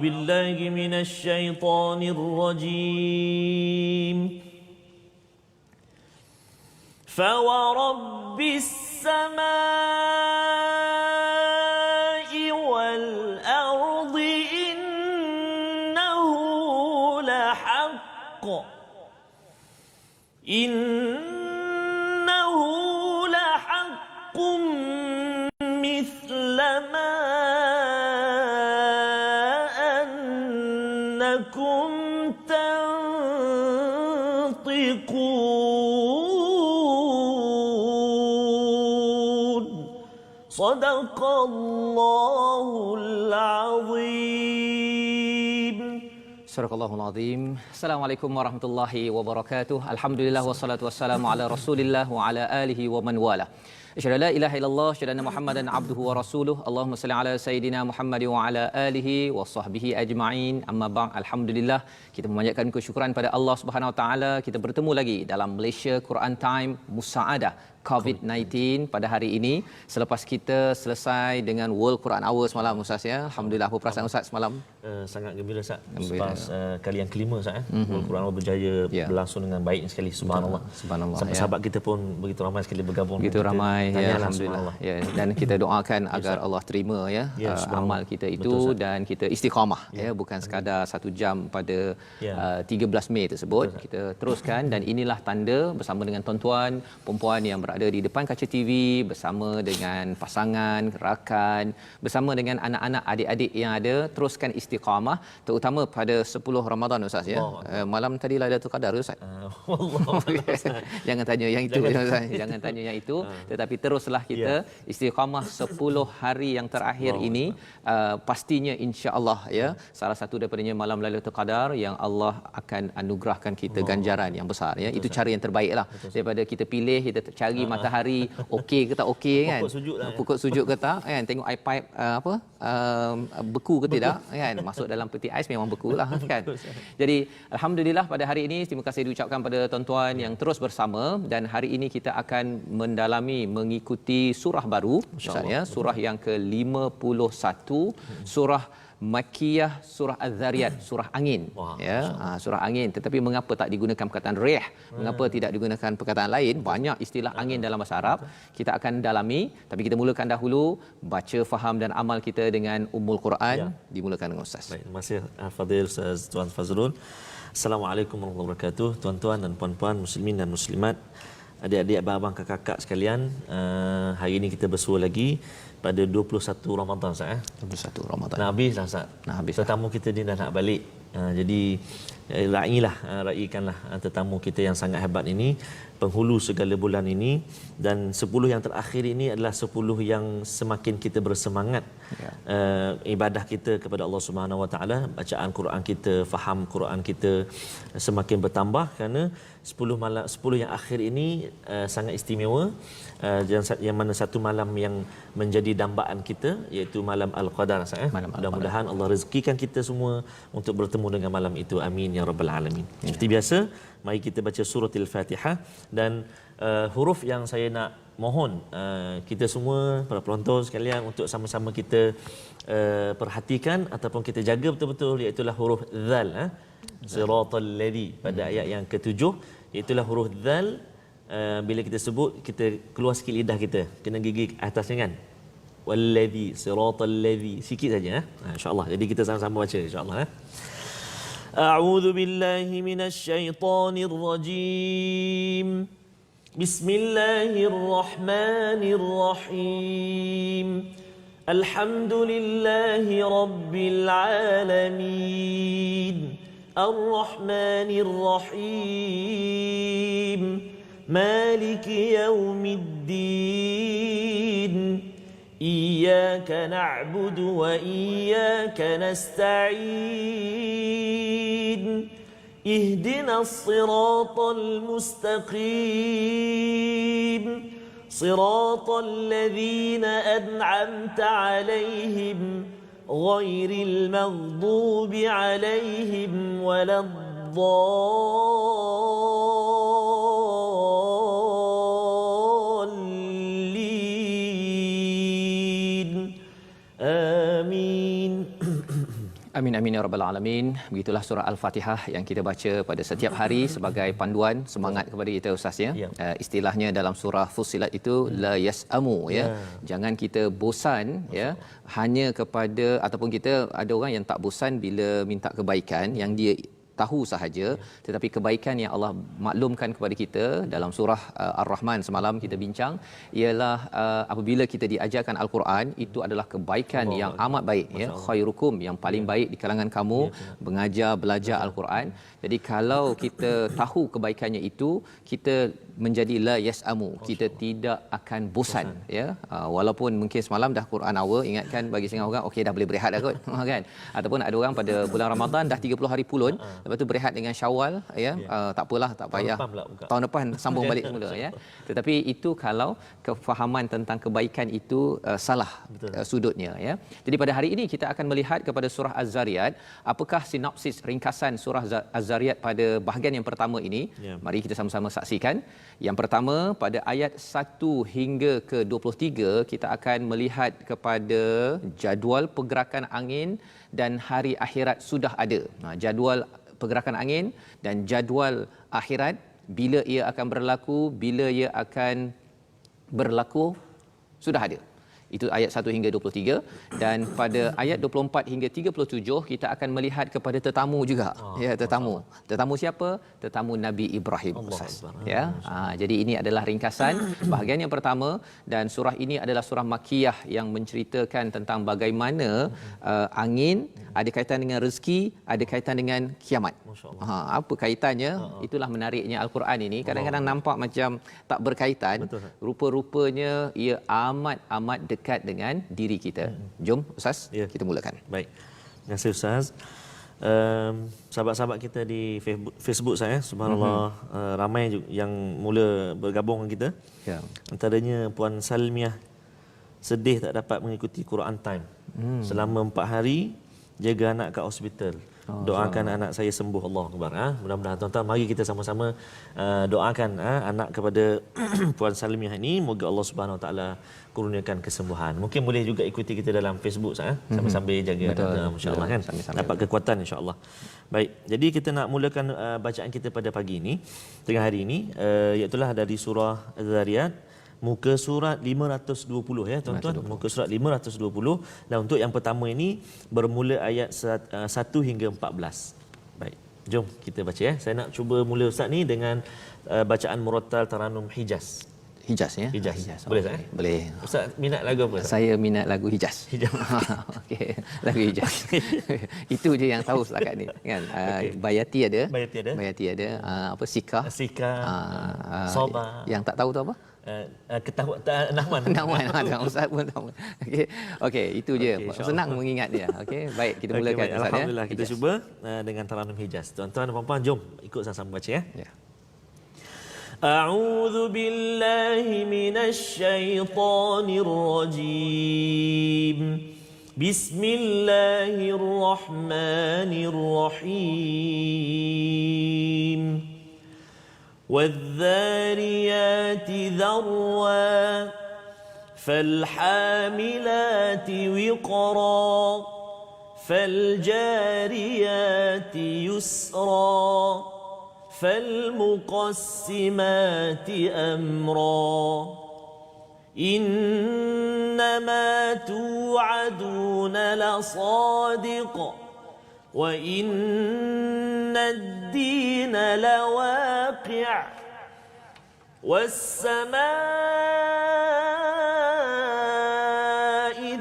بالله من الشيطان الرجيم فورب السماء والأرض إنه لحق إنه لحق مثل ما أنكم تنطقون صدق الله العظيم. Surahul Azim. Assalamualaikum warahmatullahi wabarakatuh. Alhamdulillah wassalatu wassalamu ala Rasulillah wa ala alihi wa man wala. Asyhadu an la ilaha illallah, asyhadu anna Muhammadan abduhu wa rasuluh. Allahumma salli ala sayidina Muhammad wa ala alihi wa sahbihi ajma'in. Amma ba'd. Alhamdulillah, kita memanjatkan kesyukuran pada Allah Subhanahu wa taala. Kita bertemu lagi dalam Malaysia Quran Time Musaadah COVID-19 pada hari ini selepas kita selesai dengan World Quran Hour semalam Ustaz ya. Alhamdulillah, apa perasaan Ustaz semalam? Sangat gembira Ustaz. Selepas kali yang kelima Ustaz World Quran Hour berjaya berlangsung dengan baik sekali, subhanallah. Subhanallah. Sampai sahabat kita pun begitu ramai sekali bergabung. Begitu ramai ya, alhamdulillah. Ya, dan kita doakan agar Allah terima ya, amal kita itu. Betul, dan kita istiqamah ya, bukan sekadar 1 jam pada 13 Mei tersebut. Betul, kita teruskan, dan inilah tanda bersama dengan tuan-tuan puan-puan yang berada di depan kaca TV, bersama dengan pasangan, rakan, bersama dengan anak-anak, adik-adik yang ada, teruskan istiqamah terutama pada 10 Ramadan Ustaz ya. Malam tadi Lailatul Qadar Ustaz. Jangan tanya yang itu Ustaz. Jangan tanya yang itu, tetapi teruslah kita istiqamah 10 hari yang terakhir ini. Pastinya insya-Allah ya, salah satu daripadanya malam Lailatul Qadar yang Allah akan anugerahkan kita ganjaran yang besar ya. Itu cara yang terbaiklah daripada kita pilih, kita cari matahari okey ke tak okey kan, pokok sujud ke tak kan, tengok iPad beku ke tidak kan, masuk dalam peti ais memang bekulah kan. Jadi alhamdulillah pada hari ini terima kasih diucapkan pada tuan-tuan yang terus bersama, dan hari ini kita akan mendalami mengikuti surah baru misalnya surah yang ke-51, surah Makkiyah, surah Az-Zariyat, surah angin ya. Surah angin, tetapi mengapa tak digunakan perkataan rih, mengapa tidak digunakan perkataan lain? Banyak istilah angin dalam bahasa Arab. Kita akan dalami, tapi kita mulakan dahulu baca faham dan amal kita dengan Ummul Quran. Dimulakan dengan Ustaz. Baik, terima kasih Fadil Ustaz Tuan Fazrul. Assalamualaikum warahmatullahi wabarakatuh. Tuan-tuan dan puan-puan, muslimin dan muslimat, adik-adik, abang-abang, kakak-kakak sekalian, hari ini kita bersua lagi pada 21 Ramadan Ustaz 21 Ramadan. Nak habis dah Ustaz. Tetamu kita ni dah nak balik. Jadi raikanlah tetamu kita yang sangat hebat ini, penghulu segala bulan ini, dan 10 yang terakhir ini adalah 10 yang semakin kita bersemangat ibadah kita kepada Allah Subhanahu Wa Taala, bacaan Quran kita, faham Quran kita semakin bertambah, kerana 10 yang akhir ini sangat istimewa, yang mana satu malam yang menjadi dambaan kita, iaitu malam Al-Qadar. Mudah-mudahan Allah rezekikan kita semua untuk bertemu dengan malam itu, amin ya rabbal alamin. Seperti biasa, mari kita baca surah Al-Fatihah, dan huruf yang saya nak mohon kita semua, para penonton sekalian, untuk sama-sama kita perhatikan ataupun kita jaga betul-betul, iaitu huruf Zal. Siratal ladzi, pada ayat yang ke-7, iaitu huruf Zal. Bila kita sebut, kita keluar sikit lidah kita, kena gigi atasnya kan, walladzi, siratal ladzi, sikit saja insya-Allah. Jadi kita sama-sama baca insya-Allah. A'udzu billahi minasy syaithanir rajim. Bismillahirrahmanirrahim. Alhamdulillahi rabbil alamin. Ar-Rahmanir Rahim. Maliki yaumiddin. Iyyaka na'budu wa iyyaka nasta'in. Ihdinas siratal mustaqim. Siratal ladzina an'amta 'alaihim ghairil maghdubi 'alaihim waladdallin. Amin. Amin amin ya rabbal alamin. Begitulah surah Al-Fatihah yang kita baca pada setiap hari sebagai panduan semangat kepada kita Ustaz ya. Istilahnya dalam surah Fussilat itu la yasamu ya. Jangan kita bosan ya hanya kepada ataupun kita ada orang yang tak bosan bila minta kebaikan yang dia tahu sahaja, tetapi kebaikan yang Allah maklumkan kepada kita dalam surah Ar-Rahman semalam kita bincang ialah apabila kita diajarkan Al-Quran itu adalah kebaikan yang amat baik ya, khairukum yang paling baik di kalangan kamu mengajar belajar Al-Quran. Jadi kalau kita tahu kebaikannya itu, kita menjadi la yasamu, kita tidak akan bosan ya. Walaupun mungkin semalam dah Quran hour, ingatkan bagi setengah orang okey dah boleh berehat dah kot kan, ataupun ada orang pada bulan Ramadan dah 30 hari pulun, lepas tu berehat dengan Syawal ya. Tak apalah, tak payah tahun depan sambung balik semula ya. Tetapi itu kalau kefahaman tentang kebaikan itu salah sudutnya ya. Jadi pada hari ini kita akan melihat kepada surah Az-Zariyat. Apakah sinopsis ringkasan surah Az-Zariyat pada bahagian yang pertama ini? Mari kita sama-sama saksikan. Yang pertama, pada ayat 1 hingga ke 23 kita akan melihat kepada jadual pergerakan angin dan hari akhirat sudah ada. Jadual pergerakan angin dan jadual akhirat, bila ia akan berlaku, bila ia akan berlaku sudah ada. Itu ayat 1 hingga 23, dan pada ayat 24 hingga 37 kita akan melihat kepada tetamu juga. Tetamu. Tetamu siapa? Tetamu Nabi Ibrahim. Ya. Jadi ini adalah ringkasan bahagian yang pertama, dan surah ini adalah surah Makkiyah yang menceritakan tentang bagaimana angin ada kaitan dengan rezeki, ada kaitan dengan kiamat. Apa kaitannya? Itulah menariknya Al-Quran ini. Kadang-kadang nampak macam tak berkaitan. Rupa-rupanya ia amat dekat dengan diri kita. Jom Ustaz, kita mulakan. Baik. Terima kasih Ustaz. Sahabat-sahabat kita di Facebook saya, subhanallah, ramai yang mula bergabung dengan kita. Antaranya Puan Salmiah, sedih tak dapat mengikuti Quran Time. Selama 4 hari jaga anak kat hospital. Doakan anak saya sembuh, Allah Akbar. Mudah-mudahan tuan-tuan, mari kita sama-sama doakan anak kepada Puan Salmiah ini, moga Allah Subhanahu Wa Taala kurniakan kesembuhan. Mungkin boleh juga ikuti kita dalam Facebook sambil-sambil jaga anak, insya-Allah kan. Dapat kekuatan insya-Allah. Baik, jadi kita nak mulakan bacaan kita pada pagi ini, tengah hari ini, iaitu dari surah Az-Zariyat, muka surat 520 ya tuan-tuan, muka surat 520, dan untuk yang pertama ini bermula ayat 1 hingga 14. Baik, jom kita baca ya. Saya nak cuba mula Ustaz ni dengan bacaan murattal Taranum Hijaz. Hijaz ya. Hijaz. Boleh tak? Boleh. Ustaz minat lagu apa? Ustaz? Saya minat lagu Hijaz. Okey, lagu Hijaz. Itu je yang tahu setakat ni kan. Bayati ada. Bayati ada. Apa Sika. Soba. Yang tak tahu tu apa? Ketahuan Nahman. Ustaz pun tahu. Okey, itu je. Senang mengingat dia. Okey, baik, kita mulakan Ustaz ya. Alhamdulillah, kita cuba dengan Taranum Hijaz. Tuan-tuan dan puan-puan, jom ikut sama-sama baca ya. أعوذ بالله من الشيطان الرجيم بسم الله الرحمن الرحيم والذاريات ذروا فالحاملات وقرا فالجاريات يسرا فالمقسمات أمرا إنما توعدون لصادق وإن الدين لواقع والسماء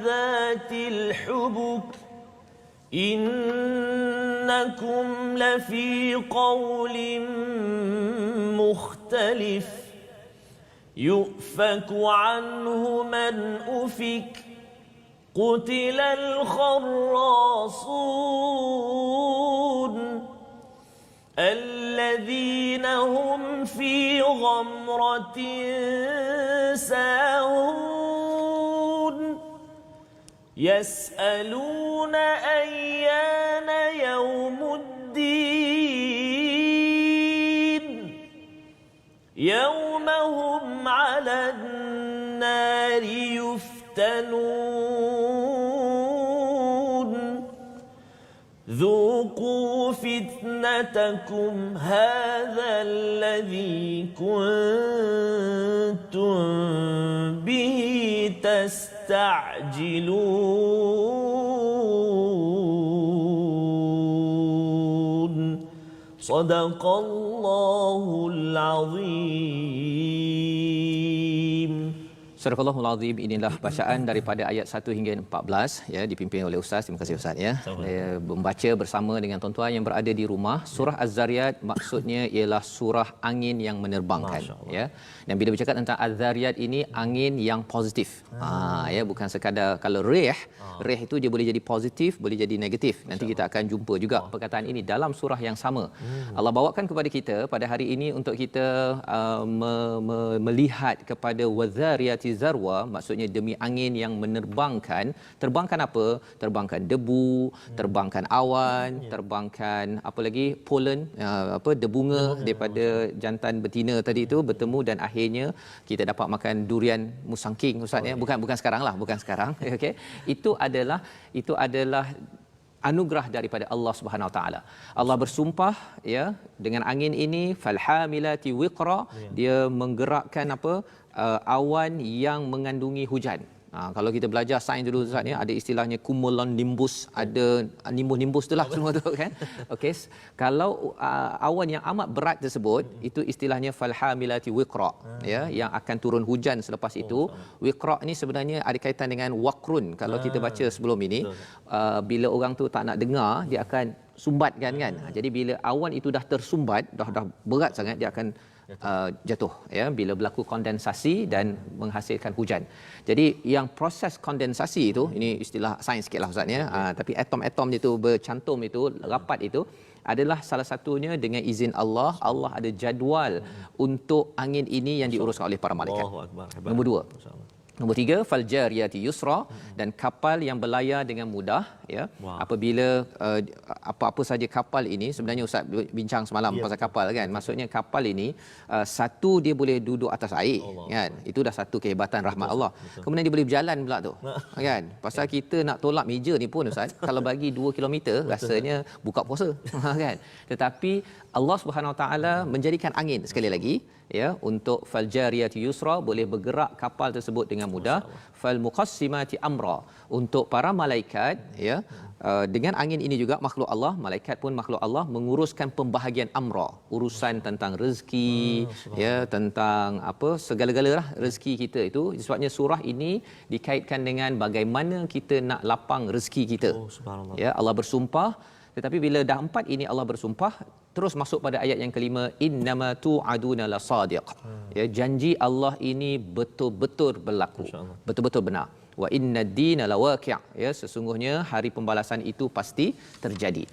ذات الحبك إنكم لفي قول مختلف يؤفك عنه من أفك قتل الخراصون الذين هم في غمرة ساهون يسألون أيان يوم الدين يوم هم على النار يفتنون فتنتكم هذا الذي كنتم به تستعجلون صدق الله العظيم. Surah Al-Azim, inilah bacaan daripada ayat 1 hingga 14 ya, dipimpin oleh Ustaz. Terima kasih Ustaz ya. Saya membaca bersama dengan tuan-tuan yang berada di rumah. Surah Az-Zariyat maksudnya ialah surah angin yang menerbangkan ya. Dan bila bercakap tentang Az-Zariyat ini, angin yang positif. Ya, bukan sekadar kalau rih itu dia boleh jadi positif, boleh jadi negatif. Nanti kita akan jumpa juga perkataan ini dalam surah yang sama. Allah bawakan kepada kita pada hari ini untuk kita melihat kepada Wazariyati Zarwa, maksudnya demi angin yang menerbangkan. Terbangkan apa? Terbangkan debu, terbangkan awan, terbangkan apa lagi? Pollen, debunga daripada jantan betina tadi itu bertemu dan akhirnya kita dapat makan durian musangking Ustaz ya. Bukan sekarang lah, bukan sekarang. Okey. Itu adalah anugerah daripada Allah Subhanahu Wa Taala. Allah bersumpah ya dengan angin ini, falhamilati wiqra, dia menggerakkan awan yang mengandungi hujan. Kalau kita belajar sains dulu Ustaz ni, ada istilahnya cumulonimbus, ada nimbus itulah semua tu kan. Okey, kalau awan yang amat berat tersebut, itu istilahnya falhamilati wiqra ya, yang akan turun hujan selepas itu. Wiqra ni sebenarnya ada kaitan dengan waqrun. Kalau kita baca sebelum ini, bila orang tu tak nak dengar, dia akan sumbatkan kan. Jadi bila awan itu dah tersumbat, dah berat sangat, dia akan jatuh ya, bila berlaku kondensasi dan menghasilkan hujan. Jadi yang proses kondensasi itu, ini istilah sains sikitlah Ustaz ya, tapi atom-atom itu bercantum itu, rapat itu adalah salah satunya dengan izin Allah. Allah ada jadual untuk angin ini yang diuruskan oleh para malaikat. Nombor 2. Nombor 3, fal jariyati yusra, dan kapal yang berlayar dengan mudah ya. Apabila apa-apa saja kapal ini, sebenarnya Ustaz bincang semalam pasal kapal kan. Maksudnya kapal ini satu dia boleh duduk atas air kan. Itu dah satu kehebatan rahmat Allah. Kemudian dia boleh berjalan pula tu. Kan? Pasal kita nak tolak meja ni pun Ustaz, kalau bagi 2 kilometer rasanya buka puasa kan. Tetapi Allah Subhanahu Wa Taala menjadikan angin sekali lagi ya, untuk fal jariyati yusra, boleh bergerak kapal tersebut dengan mudah. Fal muqassimati amra, untuk para malaikat ya, dengan angin ini juga makhluk Allah, malaikat pun makhluk Allah, menguruskan pembahagian amra, urusan tentang rezeki ya, tentang segala-galalah rezeki kita itu. Sebabnya surah ini dikaitkan dengan bagaimana kita nak lapang rezeki kita. Ya, Allah bersumpah. Tetapi bila dah 4 ini Allah bersumpah, terus masuk pada ayat yang kelima, innama tu'aduna lasadiq. Ya, janji Allah ini betul-betul berlaku, betul-betul benar. Wa inna ad-dina lawaqi', ya, sesungguhnya hari pembalasan itu pasti terjadi.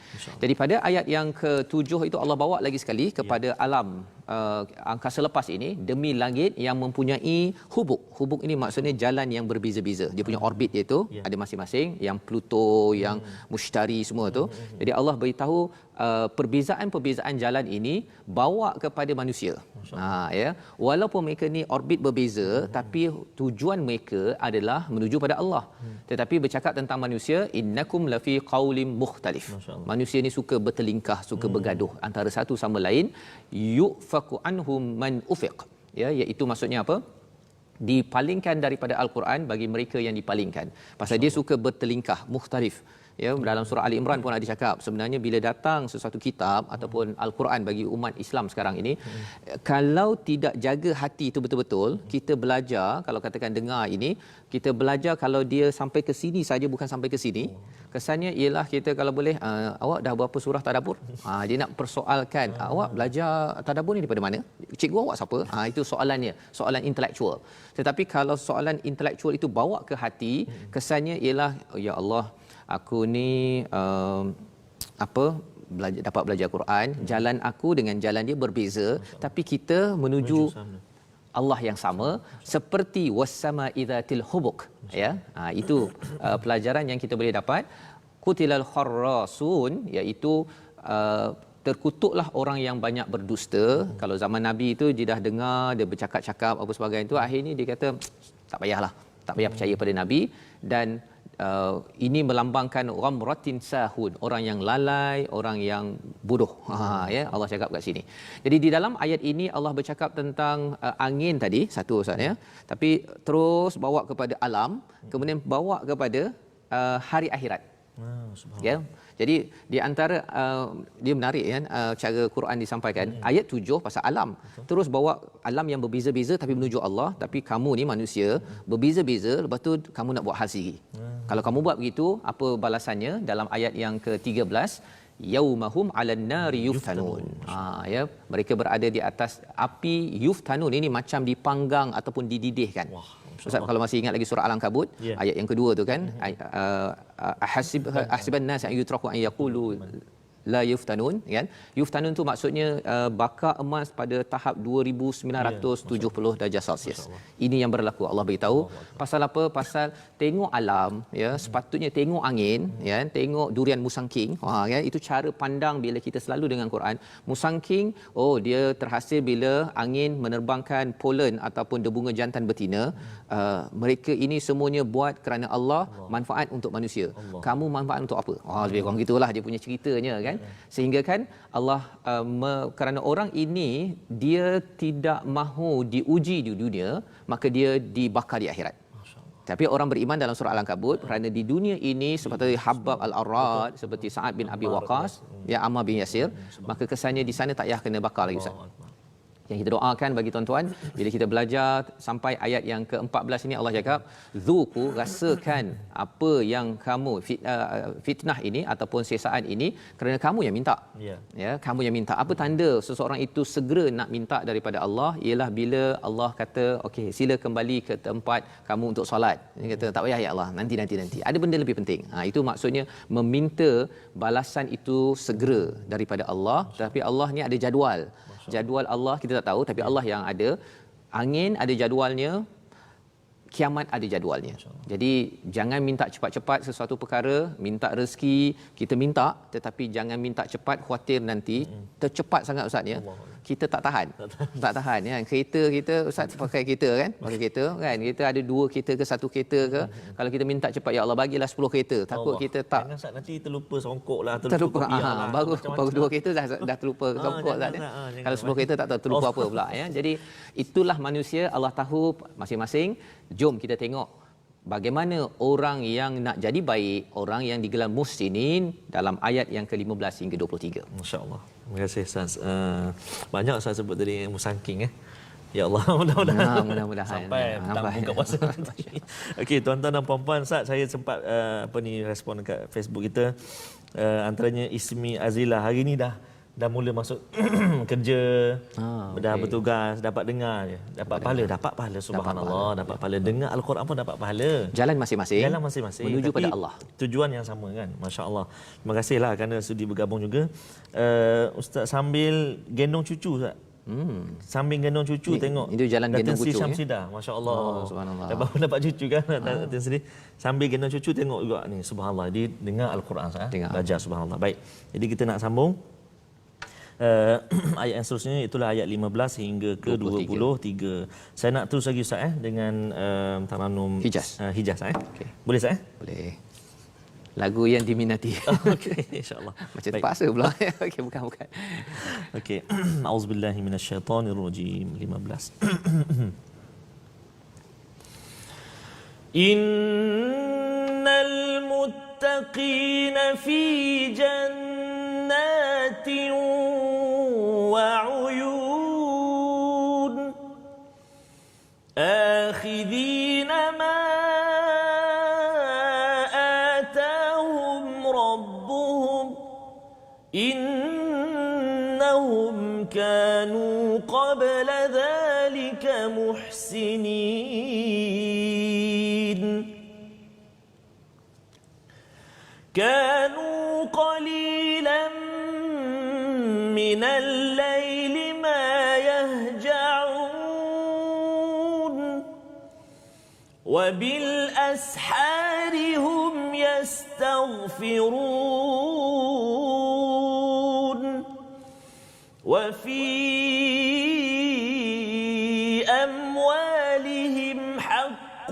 Jadi pada ayat yang ke-7 itu Allah bawa lagi sekali kepada alam angkasa lepas ini, demi langit yang mempunyai hubuk. Hubuk ini maksudnya jalan yang berbeza-beza. Dia punya orbit dia tu ada masing-masing, yang Pluto, yang Mushtari semua tu. Jadi Allah beritahu perbezaan-perbezaan jalan ini bawa kepada manusia. Ya, walaupun mereka ni orbit berbeza, tapi tujuan mereka adalah menuju pada Allah. Tetapi bercakap tentang manusia, innakum lafi qaulim mukhtalif. Manusia ni suka bertelingkah, suka bergaduh antara satu sama lain. Yufaku anhum man ufiq. Ya, iaitu maksudnya apa? Dipalingkan daripada Al-Quran bagi mereka yang dipalingkan. Pasal dia suka bertelingkah, mukhtalif. Ya, dalam surah Ali Imran pun ada cakap, sebenarnya bila datang sesuatu kitab ataupun Al-Quran bagi umat Islam sekarang ini, kalau tidak jaga hati itu betul-betul, kita belajar, kalau katakan dengar ini, kita belajar kalau dia sampai ke sini saja, bukan sampai ke sini, kesannya ialah kita kalau boleh, awak dah berapa surah tadabbur? Dia nak persoalkan, awak belajar tadabbur ni daripada mana? Cikgu awak siapa? Itu soalannya, soalan intelektual. Tetapi kalau soalan intelektual itu bawa ke hati, kesannya ialah, ya Allah, aku ni dapat belajar Quran, jalan aku dengan jalan dia berbeza, tapi kita menuju Allah yang sama, seperti wassama idzatil hubuk. Ya, itu pelajaran yang kita boleh dapat. Qutilal kharrasun, iaitu terkutuklah orang yang banyak berdusta. Kalau zaman Nabi itu dia dah dengar, dia bercakap-cakap apa sebagainya itu, akhirnya dia kata tak payah percaya pada Nabi, dan ini melambangkan ghamratin sahun, orang yang lalai, orang yang bodoh. Ya, Allah cakap kat sini. Jadi di dalam ayat ini Allah bercakap tentang angin tadi satu Ustaz ya. Tapi terus bawa kepada alam, kemudian bawa kepada hari akhirat. Ya. Jadi di antara dia menarik kan cara Quran disampaikan. Ayat 7 pasal alam. Terus bawa alam yang berbeza-beza tapi menuju Allah, tapi kamu ni manusia berbeza-beza, lepas tu kamu nak buat hal sendiri. Kalau kamu buat begitu, apa balasannya? Dalam ayat yang ke-13, yaumahum 'alan nari yuftanun. Ya, mereka berada di atas api yuftanun, ini macam dipanggang ataupun dididihkan. Wah, Ustaz kalau masih ingat lagi surah Al-Ankabut, ayat yang kedua tu kan, ahsiban nas an yutraku an yaqulu la yuftanun, kan? Yuftanun tu maksudnya bakar emas pada tahap 2970 darjah Celsius. Ini yang berlaku. Allah beritahu pasal apa? Pasal tengok alam, ya, sepatutnya tengok angin, ya, tengok durian musangking. Ya, itu cara pandang bila kita selalu dengan Quran. Musangking, oh dia terhasil bila angin menerbangkan polen ataupun debunga jantan betina. Mereka ini semuanya buat kerana Allah, manfaat untuk manusia. Kamu manfaat untuk apa? Lebih kurang gitulah dia punya ceritanya, kan? Sehingga kan Allah kerana orang ini dia tidak mahu diuji di dunia, maka dia dibakar di akhirat. Tapi orang beriman dalam surah Al-Ankabut, kerana di dunia ini seperti Habbab Al-Arad, seperti Sa'ad bin Abi Waqqas, ya, Ammar bin Yasir, maka kesannya di sana tak payah kena bakar lagi Ustaz. Yang kita doakan bagi tuan-tuan, bila kita belajar sampai ayat yang ke-14 ini, Allah cakap, "Dzuqu", rasakan apa yang kamu fitnah ini ataupun siksaan ini kerana kamu yang minta. Ya, kamu yang minta. Apa tanda seseorang itu segera nak minta daripada Allah? Ialah bila Allah kata, "Okey, sila kembali ke tempat kamu untuk solat." Dia kata, "Tak payah ya Allah, nanti. Ada benda lebih penting." Itu maksudnya meminta balasan itu segera daripada Allah. Tapi Allah ni ada jadual. Jadual Allah kita tak tahu, tapi Allah yang ada. Angin ada jadualnya, kiamat ada jadualnya. Jadi jangan minta cepat-cepat sesuatu perkara, minta rezeki, kita minta tetapi jangan minta cepat, khuatir nanti tercepat sangat Ustaz ya. Kita tak tahan. Tak tahan ya. Kereta kita Ustaz pakai kereta kan? Pakai kereta kan? Kita ada 2 kereta ke 1 kereta ke? Kalau kita minta cepat, ya Allah bagilah 10 kereta. Takut kita tak. Jangan Ustaz nanti terlupa songkok lah, terlupa lah. Baru 2 kereta dah terlupa songkok Ustaz ya. Kalau 10 kereta tak tahu terlupa apa pula ya. Jadi itulah manusia, Allah tahu masing-masing. Jom kita tengok bagaimana orang yang nak jadi baik, orang yang digelar muhsinin dalam ayat yang ke-15 hingga 23. Masya-Allah. Terima kasih Ustaz. Banyak Ustaz sebut tadi musangking Ya Allah, mudah-mudahan sampai buka puasa. Okey, tuan-tuan dan puan-puan, Ustaz, saya sempat respon dekat Facebook kita. Antaranya Ismi Azila hari ni dah mula masuk kerja, dah bertugas, dapat dengar je. Dapat pahala subhanallah, dapat pahala dengar Al-Quran pun dapat pahala. Jalan masing-masing menuju pada Allah. Tujuan yang sama kan. Masya-Allah. Terima kasihlah kerana sudi bergabung juga. Ustaz sambil gendong cucu Ustaz. Sambil gendong cucu tengok itu jalan gendong cucu Syamsidah, masya-Allah. Subhanallah. Dapat cucu kan Datin sendiri. Sambil gendong cucu tengok juga ni subhanallah, dia dengar Al-Quran Ustaz. Belajar subhanallah. Baik. Jadi kita nak sambung ayat yang seterusnya, itulah ayat 15 hingga ke 23. Saya nak terus lagi Ustaz dengan Taranum Hijaz okay. Boleh Ustaz Boleh. Lagu yang diminati. Okey, insya-Allah. Macam terpaksa pula. Okey, bukan. Okey. Auzubillahi minasyaitonirrajim 15. Innal muttaqina fi jannatin wa 'uyun akhidhina ma إنهم كانوا قبل ذلك محسنين كانوا قليلا من الليل ما يهجعون وبالأسحار هم يستغفرون وفي أموالهم حق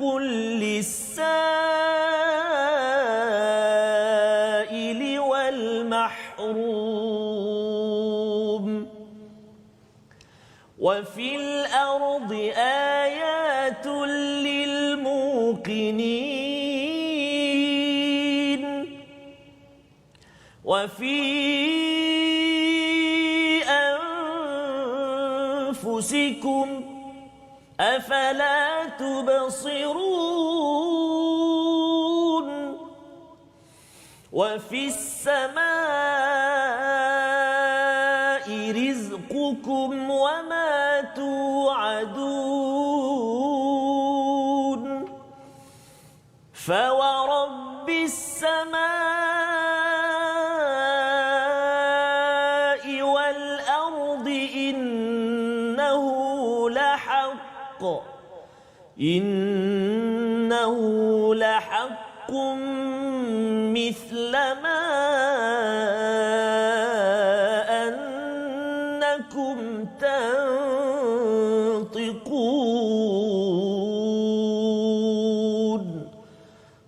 للسائل وفي الأرض آيات للموقنين وفي أنفسكم أفلا تبصرون وفي السماء رزقكم وما توعدون فورب السماء والأرض إنه لحق مثل ما أنكم تنطقون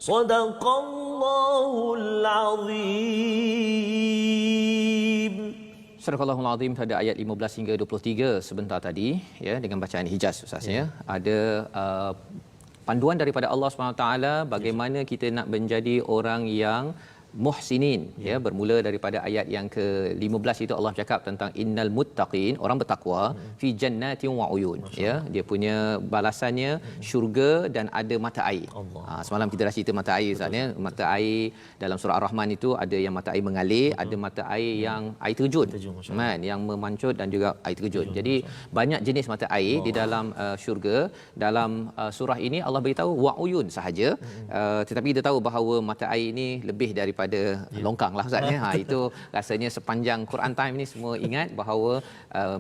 صدق الله العظيم. Surah Al-Azim pada ayat 15 hingga 23 sebentar tadi ya, dengan bacaan Hijaz Ustaz ya. Ada panduan daripada Allah SWT bagaimana kita nak menjadi orang yang muhsinin ya, bermula daripada ayat yang ke-15 itu Allah cakap tentang innal muttaqin, orang bertakwa fi jannatin wa uyun ya, dia punya balasannya syurga dan ada mata air. Semalam kita dah cerita mata air Ustaz ya, mata air dalam surah Ar-Rahman itu ada yang mata air mengalir, ada mata air yang air terjun kan, yang memancut dan juga air terjun. Jadi banyak jenis mata air di dalam syurga. Dalam surah ini Allah beritahu wa uyun sahaja, tetapi kita tahu bahawa mata air ini lebih daripada longkang lah Ustaz ya. Itu rasanya sepanjang Quran time ni semua ingat bahawa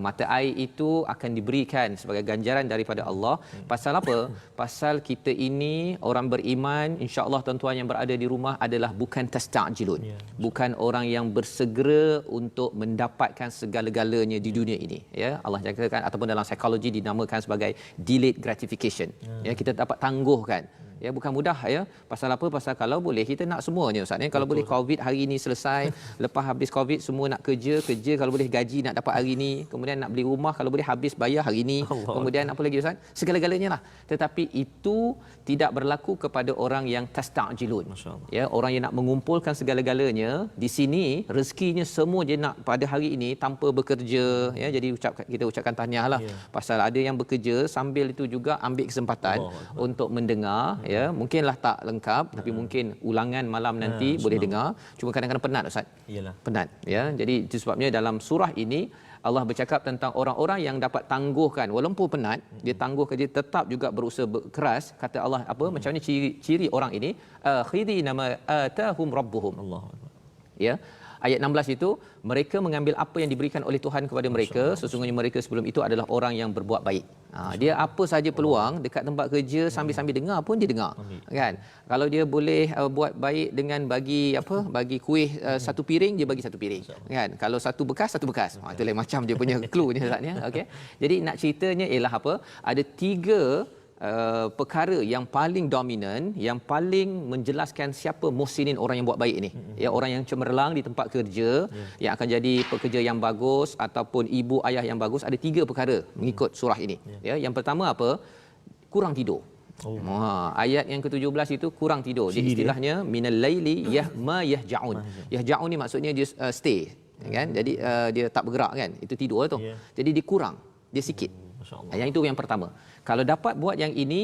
mata air itu akan diberikan sebagai ganjaran daripada Allah. Pasal apa? Pasal kita ini orang beriman, insya-Allah tuan-tuan yang berada di rumah adalah bukan tastajilun. Bukan orang yang bersegera untuk mendapatkan segala-galanya di dunia ini ya. Allah cakapkan ataupun dalam psikologi dinamakan sebagai delayed gratification. Ya, kita dapat tangguhkan. Ya, bukan mudah ya. Pasal apa? Pasal kalau boleh kita nak semuanya Ustaz ya. Kalau boleh Covid hari ni selesai, lepas habis Covid semua nak kerja, kalau boleh gaji nak dapat hari ni, kemudian nak beli rumah kalau boleh habis bayar hari ni. Kemudian apa lagi Ustaz? Segala-galanya lah. Tetapi itu tidak berlaku kepada orang yang tastajilun. Ya, orang yang nak mengumpulkan segala-galanya, di sini rezekinya semua dia nak pada hari ini tanpa bekerja ya. Jadi kita ucapkan tahniahlah. Pasal ada yang bekerja sambil itu juga ambil kesempatan untuk mendengar ya, mungkinlah tak lengkap tapi mungkin ulangan malam nanti boleh dengar. Cuma kadang-kadang penat Ustaz. Iyalah. Penat ya. Jadi itu sebabnya dalam surah ini Allah bercakap tentang orang-orang yang dapat tangguhkan walaupun penat, dia tangguhkan, dia tetap juga berusaha keras. Kata Allah apa? Macam ni ciri orang ini, khidina ma atahum rabbuhum. Allah. Ya. Ayat 16 itu, mereka mengambil apa yang diberikan oleh Tuhan kepada mereka. Sesungguhnya mereka sebelum itu adalah orang yang berbuat baik. Dia apa saja peluang dekat tempat kerja sambil-sambil dengar pun dia dengar. Kan? Kalau dia boleh buat baik dengan bagi kuih satu piring, dia bagi satu piring. Kan? Kalau satu bekas. Itu lain macam dia punya clue-nya Ustaz ya. Okey. Jadi nak ceritanya ialah apa? Ada 3 perkara yang paling dominan, yang paling menjelaskan siapa muhsinin, orang yang buat baik ini. Ya, orang yang cemerlang di tempat kerja, yang akan jadi pekerja yang bagus ataupun ibu ayah yang bagus. Ada 3 perkara mengikut surah ini. Ya, yang pertama apa? Kurang tidur. Ayat yang ke-17 itu kurang tidur. Dia istilahnya minal laili yahja'un. Yahja'un ni maksudnya dia stay, kan? Jadi dia tak bergerak kan? Itu tidur tu. Jadi dia kurang, dia sikit. Yang itu yang pertama. Kalau dapat buat yang ini,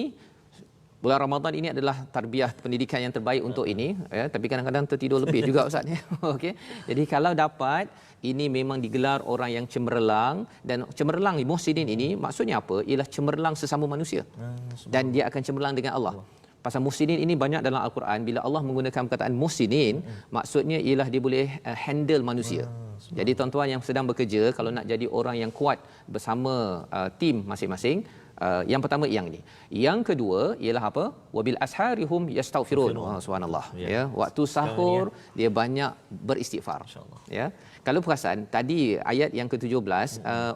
bulan Ramadan ini adalah tarbiyah pendidikan yang terbaik untuk ini ya, tapi kadang-kadang tertidur lebih juga Ustaz ya. Okey. Jadi kalau dapat, ini memang digelar orang yang cemerlang, dan cemerlang muhsinin ini maksudnya apa? Ialah cemerlang sesama manusia. Dan dia akan cemerlang dengan Allah. Pasal muhsinin ini banyak dalam Al-Quran. Bila Allah menggunakan perkataan muhsinin, maksudnya ialah dia boleh handle manusia. Jadi tuan-tuan yang sedang bekerja, kalau nak jadi orang yang kuat bersama tim masing-masing, yang pertama yang ini. Yang kedua ialah apa? Wabil asharihum yastaghfirun. Subhanallah. Ya, waktu sahur dia banyak beristighfar. Ya. Kalau perasan tadi ayat yang ke-17,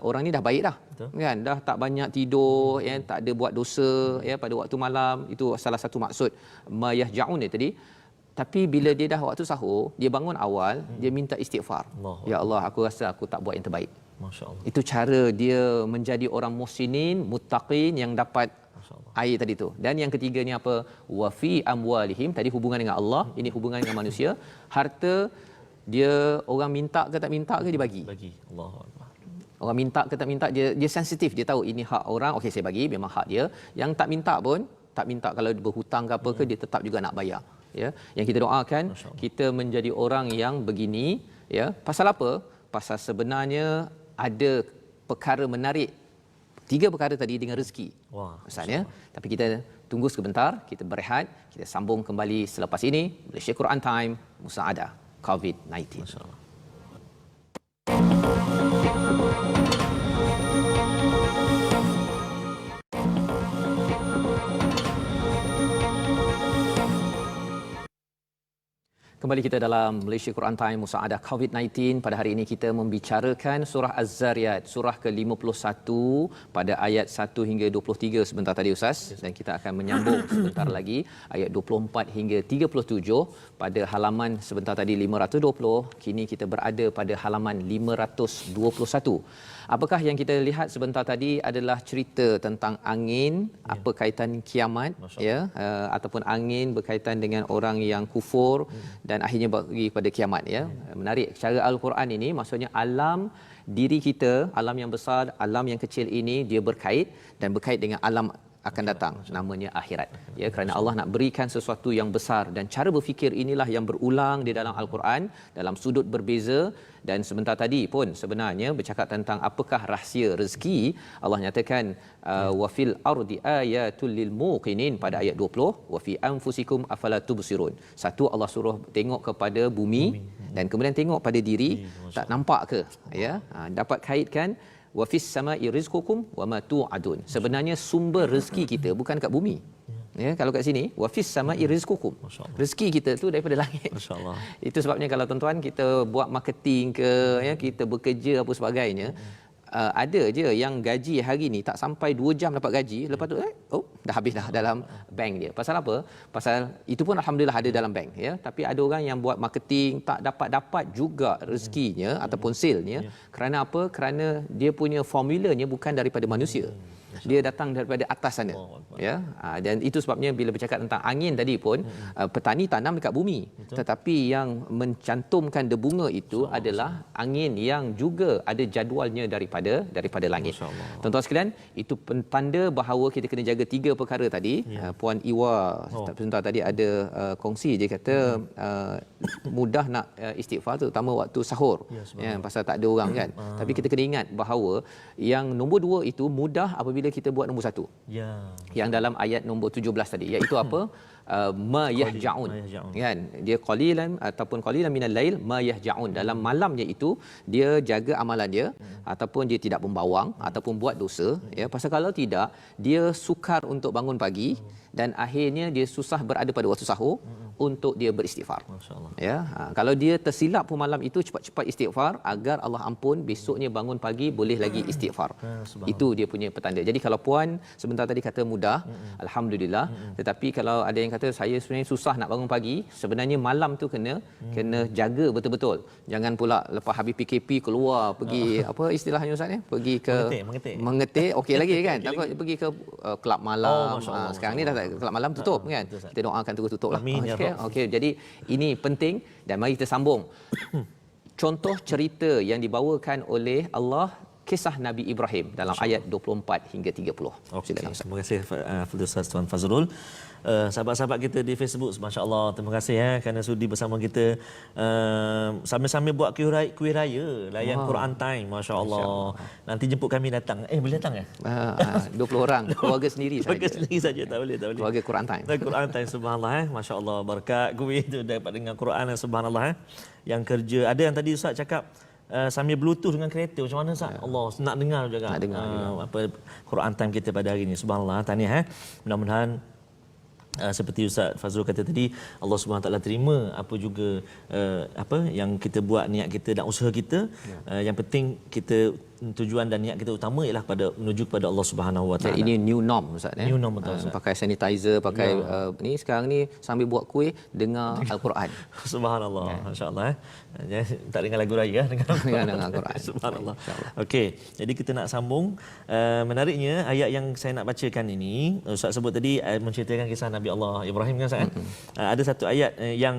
orang ni dah baik dah. Kan? Dah tak banyak tidur ya, tak ada buat dosa ya pada waktu malam. Itu salah satu maksud mayahjaun ni tadi. Tapi bila dia dah waktu sahur, dia bangun awal, dia minta istighfar. Ya Allah, aku rasa aku tak buat yang terbaik. Masya-Allah. Itu cara dia menjadi orang muhsinin, muttaqin yang dapat air tadi tu. Dan yang ketiganya apa? Wa fi amwalihim, tadi hubungan dengan Allah, ini hubungan dengan manusia. Harta dia orang minta ke tak minta ke dia bagi. Bagi. Allahu Akbar. Orang minta ke tak minta, dia sensitif, dia tahu ini hak orang, okey saya bagi, memang hak dia. Yang tak minta pun, tak minta kalau dia berhutang ke apa ke, dia tetap juga nak bayar. Ya, yang kita doakan kita menjadi orang yang begini, ya. Pasal apa? Pasal sebenarnya ada perkara menarik. 3 perkara tadi dengan rezeki. Wah, Maksudnya, tapi kita tunggu sebentar, kita berehat, kita sambung kembali selepas ini Malaysia Quran Time Musaadah COVID-19. Masya-Allah. Kembali kita dalam Malaysia Quran Time Musaadah COVID-19. Pada hari ini kita membicarakan surah Az-Zariyat, surah ke-51 pada ayat 1 hingga 23 sebentar tadi Ustaz, dan kita akan menyambung sebentar lagi ayat 24 hingga 37 pada halaman sebentar tadi 520. Kini kita berada pada halaman 521. Apakah yang kita lihat sebentar tadi adalah cerita tentang angin, apa kaitan kiamat, ya, ataupun angin berkaitan dengan orang yang kufur dan akhirnya bagi kepada kiamat, ya. Menarik cara Al-Quran ini, maksudnya alam diri kita, alam yang besar, alam yang kecil ini dia berkait dan berkait dengan alam akan datang, namanya akhirat, ya, kerana Allah nak berikan sesuatu yang besar, dan cara berfikir inilah yang berulang di dalam Al-Quran dalam sudut berbeza. Dan sebentar tadi pun sebenarnya bercakap tentang apakah rahsia rezeki. Allah nyatakan wa fil ardi ayatul lil muqinin pada ayat 20, wa fi anfusikum afala tubsirun. Satu, Allah suruh tengok kepada bumi dan kemudian tengok pada diri, tak nampak ke, ya. Dapat kaitkan wa fis samai rizqukum wa ma tu'adun. Sebenarnya sumber rezeki kita bukan kat bumi. Ya, kalau kat sini wa fis samai rizqukum. Rezeki kita tu daripada langit. Masya-Allah. Itu sebabnya kalau tuan-tuan kita buat marketing ke, ya, kita bekerja apa sebagainya, ada je yang gaji hari ni tak sampai 2 jam dapat gaji, lepas tu dah habis dah dalam bank dia. Pasal apa? Pasal itu pun alhamdulillah ada dalam bank, ya. Tapi ada orang yang buat marketing tak dapat juga rezekinya ataupun sale-nya. Kerana apa? Kerana dia punya formulanya bukan daripada manusia. Dia datang daripada atas sana, ya. Dan itu sebabnya bila bercakap tentang angin tadi pun, petani tanam dekat bumi. Betul. Tetapi yang mencantumkan debunga itu adalah angin yang juga ada jadualnya daripada langit. Tuan-tuan sekalian, itu tanda bahawa kita kena jaga 3 perkara tadi. Puan Iwa sebentar tadi ada kongsi, dia kata mudah nak istighfar terutama waktu sahur, ya, pasal tak ada orang kan. Tapi kita kena ingat bahawa yang nombor 2 itu mudah apabila kita buat nombor 1. Ya. Yang dalam ayat nombor 17 tadi, iaitu apa? Ma yahja'un, kan, dia qalilan ataupun qalilan minal lail ma yahja'un, dalam malamnya itu dia jaga amalan dia, ataupun dia tidak membawang ataupun buat dosa, ya. Pasal kalau tidak, dia sukar untuk bangun pagi dan akhirnya dia susah berada pada waktu sahur untuk dia beristighfar. Ya, kalau dia tersilap pun malam itu, cepat-cepat istighfar agar Allah ampun, besoknya bangun pagi boleh lagi istighfar. Itu dia punya petanda. Jadi kalau puan sebentar tadi kata mudah, alhamdulillah. Tetapi kalau ada yang kata saya sebenarnya susah nak bangun pagi, sebenarnya malam tu kena jaga betul-betul. Jangan pula lepas habis PKP keluar pergi apa istilahnya Ustaz ya? Pergi ke mengetik okey lagi kan? Takut pergi ke kelab malam. Sekarang ni dah kelab malam tutup kan? Kita doakan terus tutup lah. Okey, jadi ini penting, dan mari kita sambung. Contoh cerita yang dibawakan oleh Allah, kisah Nabi Ibrahim dalam ayat 24 hingga 30. Okay. Terima kasih Fadil Ustaz Tuan Fazrul. Sahabat-sahabat kita di Facebook, masya-Allah, terima kasih kerana sudi bersama kita, sambil-sambil buat kuih raya layan Quran Time, masya-Allah. Nanti jemput kami datang. Boleh datang 20 orang, keluarga sendiri saja. Keluarga sendiri saja, tak boleh. Keluarga Quran Time. Quran Time, subhanallah, masya-Allah, berkat kuih tu dapat dengar Quran, subhanallah. Yang kerja, ada yang tadi Ustaz cakap sambil bluetooth dengan kereta, macam mana Ustaz? Allah nak dengar juga. Nak dengar apa Quran Time kita pada hari ini. Subhanallah, tahniah. Mudah-mudahan seperti Ustaz Fazrul kata tadi, Allah Subhanahu taala terima apa juga apa yang kita buat, niat kita dan usaha kita. Yang penting kita tujuan dan niat kita utama ialah menuju kepada Allah Subhanahu Wa Taala. Ini new norm Ustaz ya. New norm betul, Ustaz. Pakai sanitizer, pakai ni sekarang ni sambil buat kuih dengar Al-Quran. Subhanallah. Masya-Allah tak dengar lagu raya dengan Al-Quran. Subhanallah. Okey, jadi kita nak sambung. Menariknya ayat yang saya nak bacakan ini, Ustaz sebut tadi menceritakan kisah Nabi Allah Ibrahim kan Ustaz. Ada satu ayat yang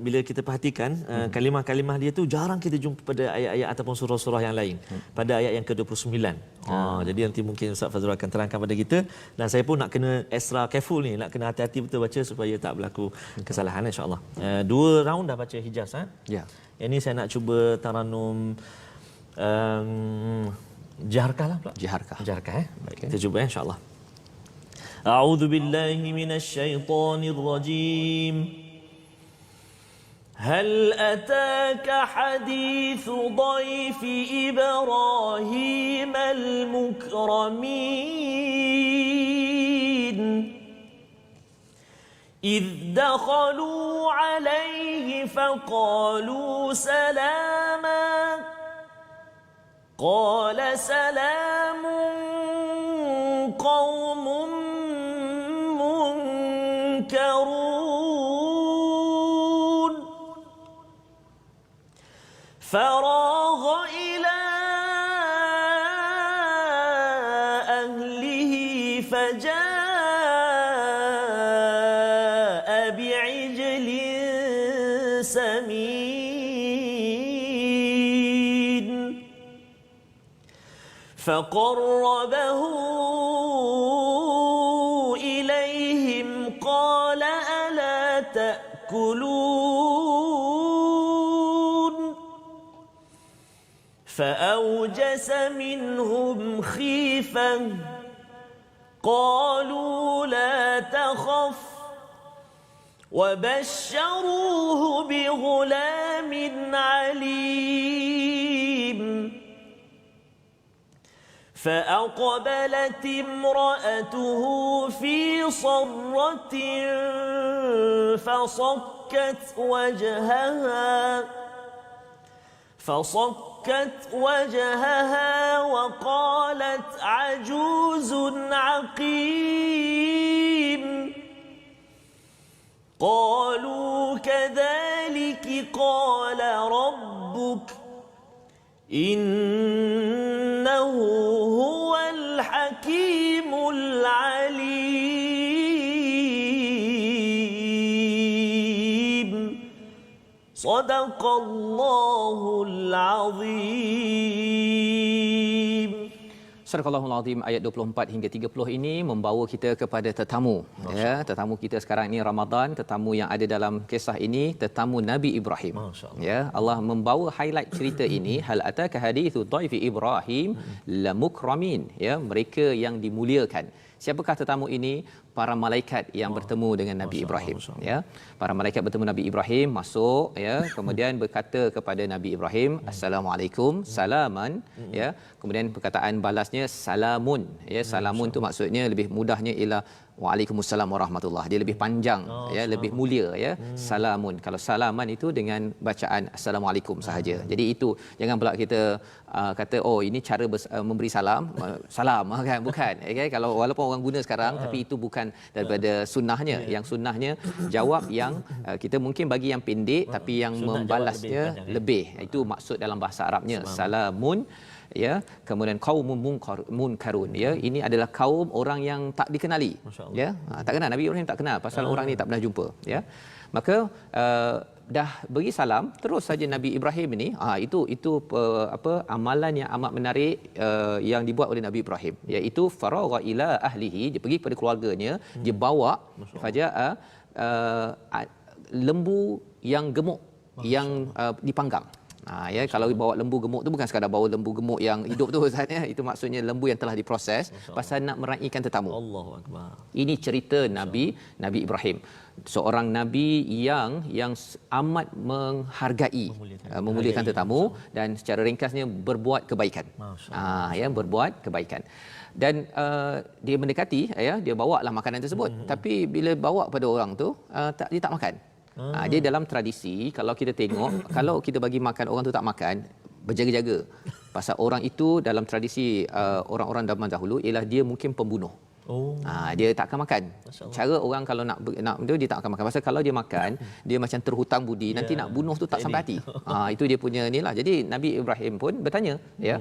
bila kita perhatikan kalimah-kalimah dia tu jarang kita jumpa pada ayat-ayat ataupun surah-surah yang lain. Pada ayat yang ke-29. Jadi nanti mungkin Ustaz Fazrul akan terangkan pada kita, dan saya pun nak kena extra careful ni, nak kena hati-hati betul baca supaya tak berlaku kesalahan insya-Allah. 2 round dah baca Hijaz Ya. Yang ni saya nak cuba taranum Jaharkah lah pula. Jaharkah Baik, kita cuba insya-Allah. A'udzu billahi minasyaitonir rajim. هل أتاك حديث ضيف إبراهيم المكرمين إذ دخلوا عليه فقالوا سلاما قال سلام قوم منكرون فراغ إلى أهله فجاء بعجل سمين فقربه إليهم قال ألا تأكلون فأوجس منهم خيفة قالوا لا تخف وبشروه بغلام عليم فأقبلت امرأته في صرة فصكت وجهها وقالت عجوز عقيم قالوا كذلك قال ربك إنه هو الحكيم العليم صدق الله العظيم. Surahul Azim ayat 24 hingga 30 ini membawa kita kepada tetamu. Ya, tetamu kita sekarang ini Ramadan, tetamu yang ada dalam kisah ini tetamu Nabi Ibrahim. Ya, Allah membawa highlight cerita ini, hal ataka hadithu dhaifi Ibrahim lamukramin, ya, mereka yang dimuliakan. Siapakah tetamu ini? Para malaikat yang bertemu dengan Nabi Ibrahim, ya. Para malaikat bertemu Nabi Ibrahim, masuk, ya, kemudian berkata kepada Nabi Ibrahim, assalamualaikum, salaman, ya. Kemudian perkataan balasnya salamun, ya. Salamun tu maksudnya lebih mudahnya ialah waalaikumsalam warahmatullahi. Dia lebih panjang, ya, lebih mulia, ya. Salamun. Kalau salaman itu dengan bacaan assalamualaikum sahaja. Jadi itu jangan pula kita kata oh ini cara memberi salam, salam kan, bukan. Okay? Kalau walaupun orang guna sekarang tapi itu bukan daripada sunnahnya. Yang sunnahnya jawab yang kita mungkin bagi yang pendek tapi yang membalasnya lebih. Itu maksud dalam bahasa Arabnya salamun, ya. Kemudian qaumun munkarun, ya, ini adalah kaum orang yang tak dikenali, ya. Tak kenal, Nabi Ibrahim tak kenal pasal orang ni tak pernah jumpa, ya. Maka dah beri salam, terus saja Nabi Ibrahim ini itu amalan yang amat menarik yang dibuat oleh Nabi Ibrahim, iaitu faragha ila ahlihi, dia pergi kepada keluarganya, dia bawa fajaa lembu yang gemuk yang dipanggang. Ya, kalau bawa lembu gemuk tu bukan sekadar bawa lembu gemuk yang hidup tu Ustaz, ya. Itu maksudnya lembu yang telah diproses pasal nak meraihkan tetamu. Allahu akbar. Ini cerita Nabi Ibrahim, seorang nabi yang amat menghargai, memuliakan tetamu dan secara ringkasnya berbuat kebaikan. Ya, berbuat kebaikan. Dan dia mendekati, ya, dia bawalah makanan tersebut, tapi bila bawa pada orang tu dia tak makan. Dia dalam tradisi, kalau kita tengok kalau kita bagi makan orang tu tak makan, berjaga-jaga. Pasal orang itu dalam tradisi orang-orang zaman dahulu ialah dia mungkin pembunuh. Oh. Dia tak akan makan. Cara orang kalau nak dia tak akan makan. Pasal kalau dia makan, dia macam terhutang budi, nanti nak bunuh tu tak sampai hati. Itu dia punya inilah. Jadi Nabi Ibrahim pun bertanya, ya.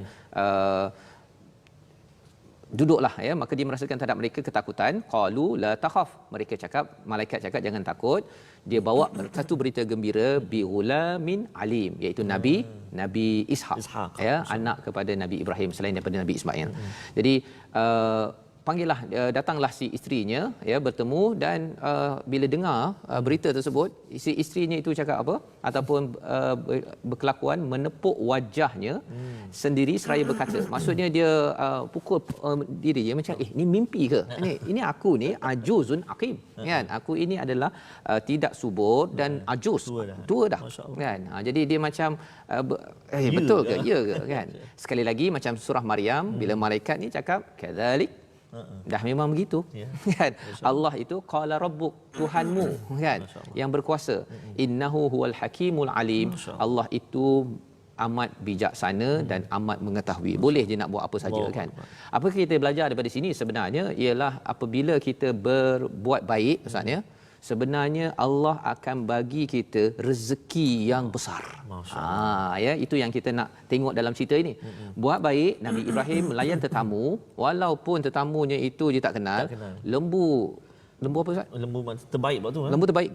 Duduklah, ya, maka dia merasakan terhadap mereka ketakutan. Qalu la takhaf, mereka cakap, malaikat cakap jangan takut. Dia bawa satu berita gembira, bi ghulamin alim, iaitu Nabi Ishaq, ya, anak kepada Nabi Ibrahim selain daripada Nabi Ismail. Jadi panggillah, datanglah si isterinya, ya, bertemu, dan bila dengar berita tersebut, si isterinya itu cakap apa ataupun berkelakuan menepuk wajahnya sendiri seraya berkata, maksudnya dia pukul diri dia macam, ni mimpi ke, ini aku ni ajuzun aqim, kan, aku ini adalah tidak subur dan ajuz, tua dah kan. Jadi dia macam betul ke, ya ke, kan. Sekali lagi macam surah Maryam, bila malaikat ni cakap kadzalik, dah memang begitu, kan. Allah itu qala rabbuk, Tuhanmu, kan, yang berkuasa, innahu huwal hakimul alim. Allah itu amat bijaksana dan amat mengetahui. Boleh je nak buat apa saja, kan. Apa kita belajar daripada sini sebenarnya ialah apabila kita berbuat baik, Ustaz, ya, sebenarnya Allah akan bagi kita rezeki yang besar. Ya, itu yang kita nak tengok dalam cerita ini. Buat baik, Nabi Ibrahim melayan tetamu, walaupun tetamunya itu dia tak kenal. Lembu apa, Ustaz? Lembu terbaik waktu, lembu terbaik,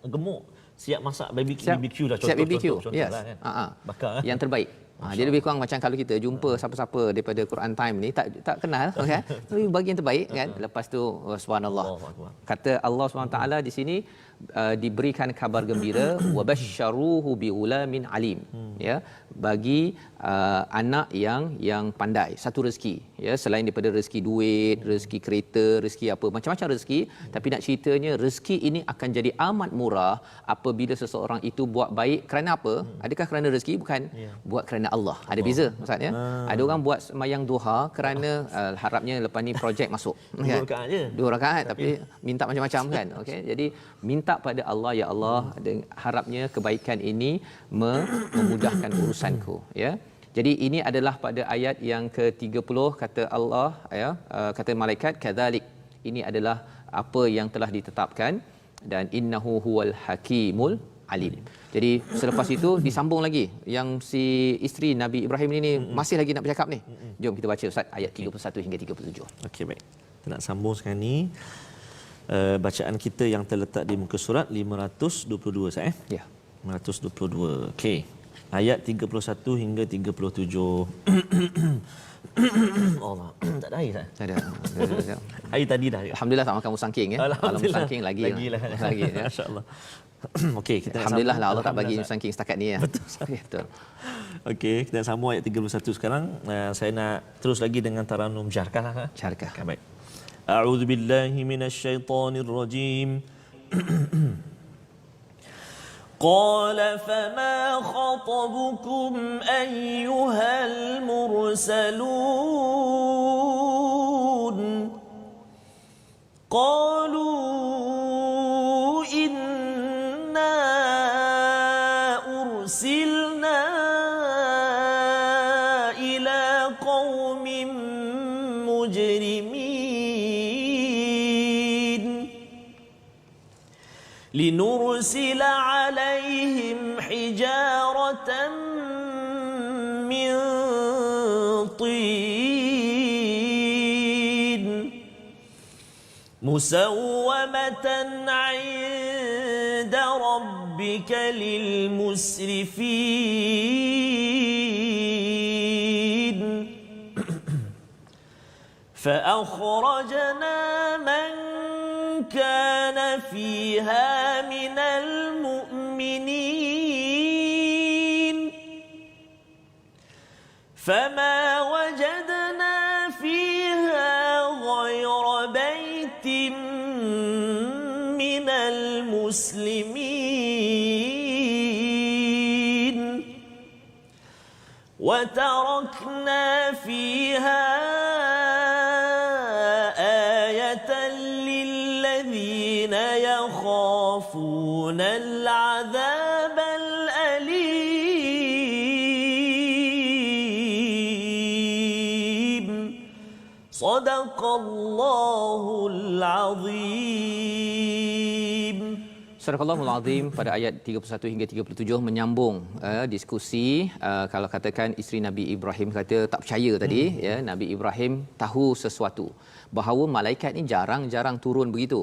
gemuk. Siap masak BBQ dah, siap BBQ. Yes. lah, kan. Bakar yang terbaik. Dia lebih kurang macam kalau kita jumpa siapa-siapa daripada Quran Time ni tak kenal, kan. Tapi bagi yang terbaik, kan. Lepas tu subhanallah. Kata Allah SWT di sini diberikan kabar gembira, wabasyaruhu bighulamin alim, ya, bagi anak yang pandai, satu rezeki, ya, selain daripada rezeki duit, rezeki kereta, rezeki apa, macam-macam rezeki, tapi nak ceritanya rezeki ini akan jadi amat murah apabila seseorang itu buat baik kerana apa? Adakah kerana rezeki? Bukan. Buat kerana Allah. Ada beza, Ustaz, ya. Ada orang buat sembahyang duha kerana harapnya lepas ni projek masuk, kan? 2 rakaat je. 2 rakaat tapi minta macam-macam, kan. Okey. Jadi minta pada Allah, ya Allah, harapnya kebaikan ini memudahkan urusanku, ya. Jadi ini adalah pada ayat yang ke-30, kata Allah, ya, kata malaikat kadzalik, ini adalah apa yang telah ditetapkan, dan innahu huwal hakimul alim. Jadi selepas itu disambung lagi yang si isteri Nabi Ibrahim ini masih lagi nak bercakap ni. Jom kita baca, Ustaz, ayat 31 hingga 37. Okey, baik. Kita nak sambung sekarang ni bacaan kita yang terletak di muka surat 522, Ustaz, Ya. 522. Okey. Ayat 31 hingga 37. Allah, tak ada air, Ustaz. Tak ada. Air tadi dah. Alhamdulillah tak makan musangking, ya. Kalau musangking lagi lah. ya. Masya-Allah. Okey, kita alhamdulillah lah Allah tak bagi musangking setakat ni, ya. Betul. Okey, kita sambung ayat 31 sekarang. Saya nak terus lagi dengan taranum Jarkah. Jarkah. Baik. A'udzu billahi minasyaitonir rajim. قال فما خطبكم أيها المرسلون قالوا إنا أرسلنا إلى قوم مجرمين لنرسل عليهم حجارة من طين مسومة عند ربك للمسرفين فأخرجنا من كان فيها من المؤمنين فما وجدنا فيها غير بيت من المسلمين وتركنا فيها يخافون العذاب الأليم Sadaqallahul Azim. Surah Al-Allahul Azim pada ayat 31 hingga 37 menyambung diskusi kalau katakan isteri Nabi Ibrahim kata tak percaya tadi ya, Nabi Ibrahim tahu sesuatu bahawa malaikat ni jarang-jarang turun begitu.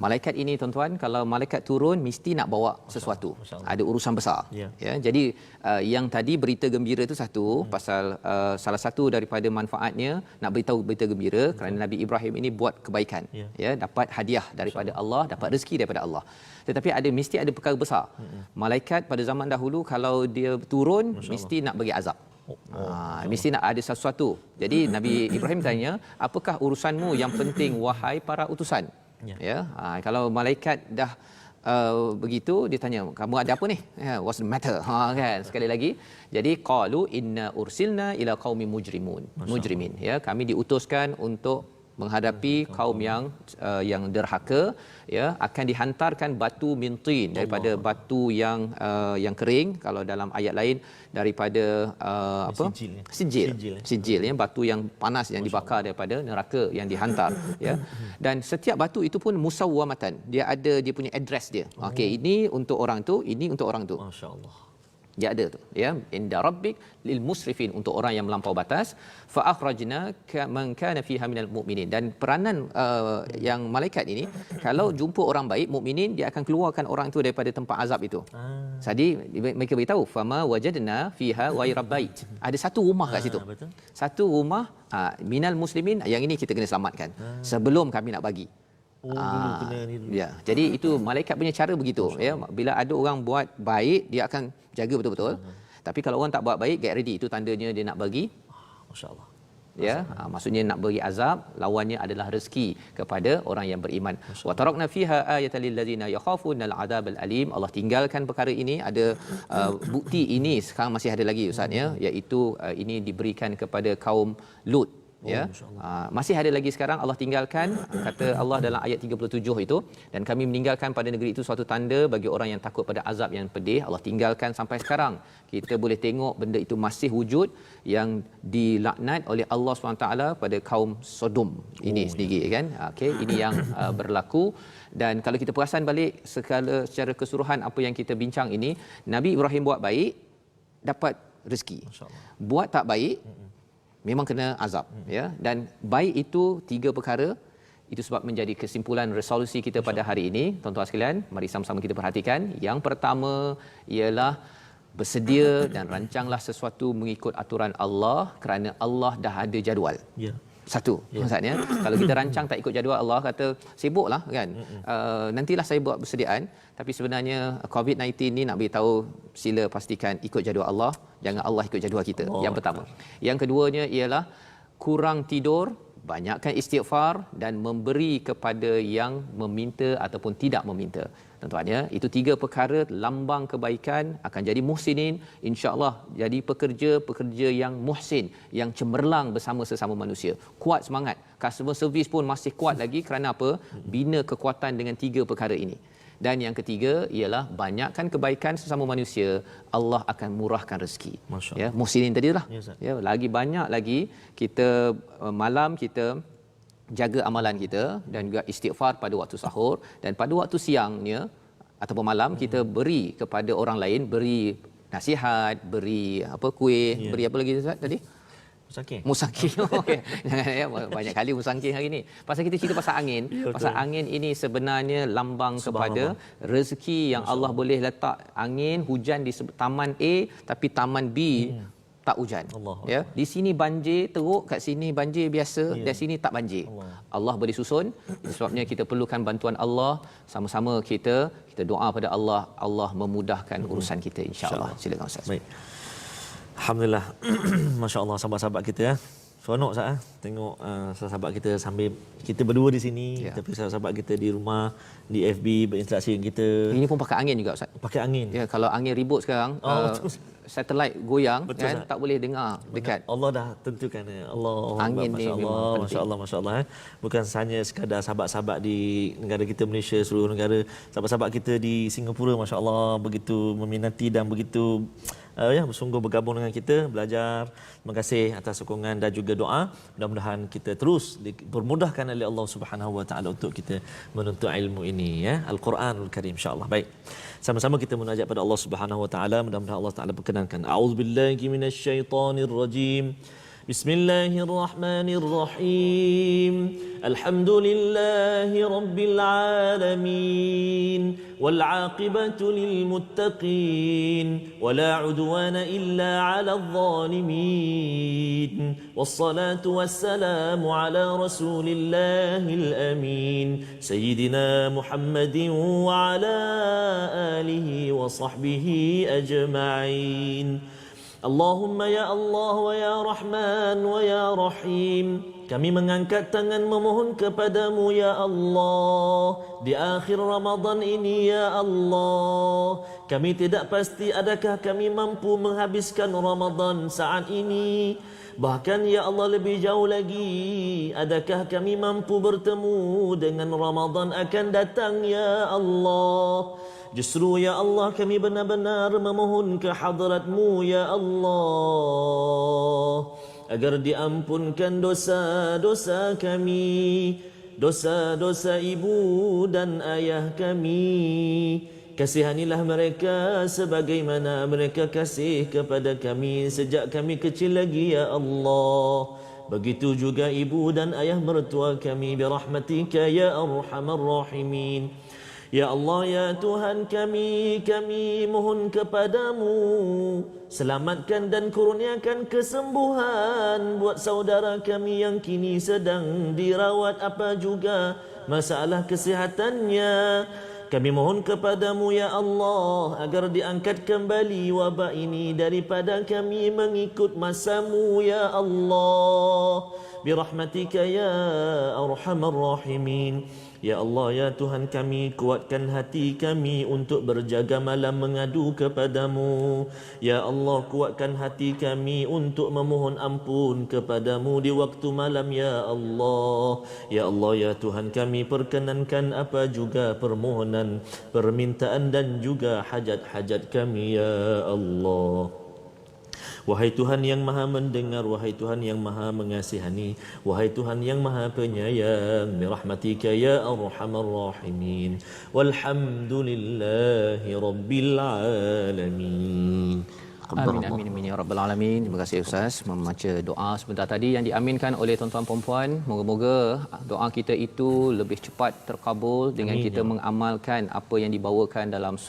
Malaikat ini tuan-tuan, kalau malaikat turun mesti nak bawa sesuatu. Ada urusan besar. Ya, jadi yang tadi berita gembira itu satu pasal salah satu daripada manfaatnya nak beritahu berita gembira kerana Nabi Ibrahim ini buat kebaikan. Ya, dapat hadiah daripada Allah, dapat rezeki daripada Allah. Tetapi mesti ada perkara besar. Malaikat pada zaman dahulu kalau dia turun mesti nak bagi azab. Mesti nak ada sesuatu. Jadi Nabi Ibrahim tanya, apakah urusanmu yang penting wahai para utusan? Ya, kalau malaikat dah begitu dia tanya, kamu ada apa ni? What's the matter? Kan sekali lagi. Jadi qalu inna ursilna ila qaumin mujrimin. Ya, kami diutuskan untuk menghadapi kaum yang derhaka, ya, akan dihantarkan batu min tin, daripada batu yang kering, kalau dalam ayat lain daripada sijil ya, batu yang panas yang dibakar daripada neraka yang dihantar ya. Dan setiap batu itu pun musawwamatan, dia ada dia punya address dia. Okey, ini untuk orang tu, ini untuk orang tu. Masya-Allah. Dia ada tu ya, inda rabbik lil musrifin, untuk orang yang melampau batas. Fa akhrajna man kana fiha minal mu'minin, dan peranan yang malaikat ini kalau jumpa orang baik mukminin, dia akan keluarkan orang itu daripada tempat azab itu. Jadi mereka beritahu fama wajadna fiha ghaira bait, ada satu rumah kat situ. Betul. Satu rumah minal muslimin, yang ini kita kena selamatkan sebelum kami nak bagi. Ya, jadi itu malaikat punya cara begitu ya. Bila ada orang buat baik, dia akan jaga betul-betul. Tapi kalau orang tak buat baik, get ready, itu tandanya dia nak bagi. Masya-Allah. Ya, maksudnya nak beri azab, lawannya adalah rezeki kepada orang yang beriman. Wa tarakna fiha ayatan lil ladzina yakhafuna al adzabal alim. Allah tinggalkan perkara ini, ada bukti ini sekarang masih ada lagi Ustaz ya, iaitu ini diberikan kepada kaum Lut. Ya, masih ada lagi sekarang. Allah tinggalkan, kata Allah dalam ayat 37 itu, dan kami meninggalkan pada negeri itu suatu tanda bagi orang yang takut pada azab yang pedih. Allah tinggalkan sampai sekarang. Kita boleh tengok benda itu masih wujud, yang dilaknat oleh Allah SWT pada kaum Sodom ini sendiri kan. Okey, ini yang berlaku. Dan kalau kita perasan balik secara keseluruhan apa yang kita bincang ini, Nabi Ibrahim buat baik, dapat rezeki. Buat tak baik, memang kena azab ya. Dan baik itu 3 perkara. Itu sebab menjadi kesimpulan resolusi kita pada hari ini. Tuan-tuan sekalian, mari sama-sama kita perhatikan. Yang pertama ialah bersedia dan rancanglah sesuatu mengikut aturan Allah, kerana Allah dah ada jadual. Ya. Satu, maksudnya kalau kita rancang tak ikut jadual, Allah kata sibuklah kan. Nantilah saya buat persediaan. Tapi sebenarnya COVID-19 ni nak beritahu, sila pastikan ikut jadual Allah, jangan Allah ikut jadual kita. Yang pertama. Yang keduanya ialah kurang tidur, banyakkan istighfar, dan memberi kepada yang meminta ataupun tidak meminta. Tuan-tuan ya, itu 3 perkara lambang kebaikan, akan jadi muhsinin, insya-Allah jadi pekerja yang muhsin, yang cemerlang bersama sesama manusia. Kuat semangat, customer service pun masih kuat lagi, kerana apa? Bina kekuatan dengan 3 perkara ini. Dan yang ketiga ialah banyakkan kebaikan sesama manusia, Allah akan murahkan rezeki. Ya, muhsinin tadilah. Ya, lagi banyak lagi kita malam kita jaga amalan kita, dan juga istighfar pada waktu sahur, dan pada waktu siangnya ataupun malam kita beri kepada orang lain, beri nasihat, beri kuih, beri apa lagi Ustaz tadi? Musangking. Okey. Ya, banyak kali musangking hari ni. Pasal kita cerita pasal angin. Pasal angin ini sebenarnya lambang kepada rezeki yang Allah boleh letak angin, hujan di taman A, tapi taman B tak hujan. Ya, di sini banjir teruk, kat sini banjir biasa, di sini tak banjir. Allah boleh susun. Sebabnya kita perlukan bantuan Allah. Sama-sama kita doa pada Allah, Allah memudahkan urusan kita insya-Allah. Silakan Ustaz. Baik. Alhamdulillah. Masya-Allah, sahabat-sahabat kita ya. Seronok Ustaz tengok sahabat kita sambil kita berdua di sini, tapi sahabat kita di rumah, di FB berinteraksi dengan kita. Ini pun pakai angin juga Ustaz. Pakai angin. Ya, kalau angin ribut sekarang, satelit goyang, betul, kan tak boleh dengar dekat. Allah dah tentukan Allah. Angin ni memang masya-Allah. Bukan hanya sekadar sahabat-sahabat di negara kita Malaysia, seluruh negara, sahabat-sahabat kita di Singapura masya-Allah begitu meminati dan begitu bersungguh bergabung dengan kita, belajar. Terima kasih atas sokongan dan juga doa. Mudah-mudahan kita terus dipermudahkan oleh Allah Subhanahu Wa Taala untuk kita menuntut ilmu ini, ya, Al-Quranul Karim, insya-Allah. Baik. Sama-sama kita munajat pada Allah Subhanahu Wa Taala, mudah-mudahan Allah Taala berkenankan. A'udzubillahi minasyaitonirrajim. Bismillahirrahmanirrahim. Alhamdulillahi rabbil alamin. Wal 'aqibatu lil muttaqin. Wala 'udwana illa 'alal zalimin. Wassalatu wassalamu ala rasulillahil amin. Sayyidina Muhammadin wa ala alihi wa sahbihi ajma'in. Allahumma ya Allah wa ya Rahman wa ya Rahim. Kami mengangkat tangan memohon kepadamu ya Allah di akhir Ramadan ini ya Allah. Kami tidak pasti adakah kami mampu menghabiskan Ramadan saat ini. Bahkan ya Allah lebih jauh lagi, adakah kami mampu bertemu dengan Ramadan akan datang ya Allah. Justru ya Allah kami benar-benar memohon ke hadratmu ya Allah, agar diampunkan dosa-dosa kami, dosa-dosa ibu dan ayah kami. Kasihanilah mereka sebagaimana mereka kasih kepada kami sejak kami kecil lagi ya Allah. Begitu juga ibu dan ayah mertua kami, birahmatika ya arhamar rahimin. Ya Allah, ya Tuhan kami mohon kepadamu, selamatkan dan kurniakan kesembuhan buat saudara kami yang kini sedang dirawat apa juga masalah kesihatannya. Kami mohon kepadamu ya Allah agar diangkat kembali wabak ini daripada kami mengikut masamu ya Allah. Birahmatika ya arhamar rahimin. Ya Allah, ya Tuhan kami, kuatkan hati kami untuk berjaga malam mengadu kepadamu. Ya Allah, kuatkan hati kami untuk memohon ampun kepadamu di waktu malam ya Allah. Ya Allah, ya Tuhan kami, perkenankan apa juga permohonan, permintaan dan juga hajat-hajat kami ya Allah. Wahai Tuhan yang maha mendengar, wahai Tuhan yang maha mengasihani, wahai Tuhan yang maha penyayang, birahmatika ya arhamar rahimin. Walhamdulillahi rabbil alamin. Amin, amin, amin ya rabbal alamin. Terima kasih Ustaz membaca doa sebentar tadi yang diaminkan oleh tuan-tuan puan-puan. Moga-moga doa kita itu lebih cepat terkabul dengan amin, kita mengamalkan apa yang dibawakan dalam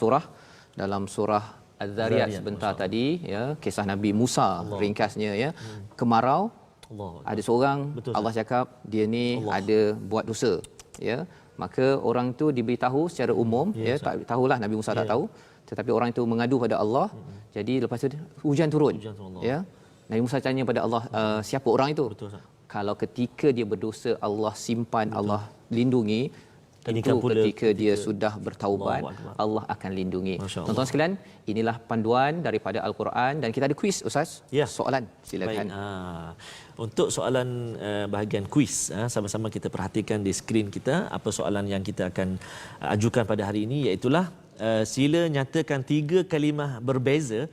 surah Az-Zariyat sebentar tadi, ya, kisah Nabi Musa, Allah. Ringkasnya ya. Kemarau, Allah. Ada seorang, betul, Allah cakap dia ni Allah ada buat dosa, ya. Maka orang tu diberitahu secara umum, ya, tak tahulah Nabi Musa tak tahu, tetapi orang itu mengadu pada Allah. Jadi lepas tu hujan turun. Ya. Nabi Musa tanya pada Allah, siapa orang itu? Betul, kalau ketika dia berdosa Allah simpan, betul, Allah lindungi. Tentu ketika dia sudah bertaubat, Allah akan lindungi. Tuan-tuan sekalian, inilah panduan daripada Al-Quran dan kita ada kuis Ustaz. Ya. Soalan, silakan. Untuk soalan bahagian kuis, sama-sama kita perhatikan di skrin kita apa soalan yang kita akan ajukan pada hari ini, iaitulah sila nyatakan 3 kalimah berbeza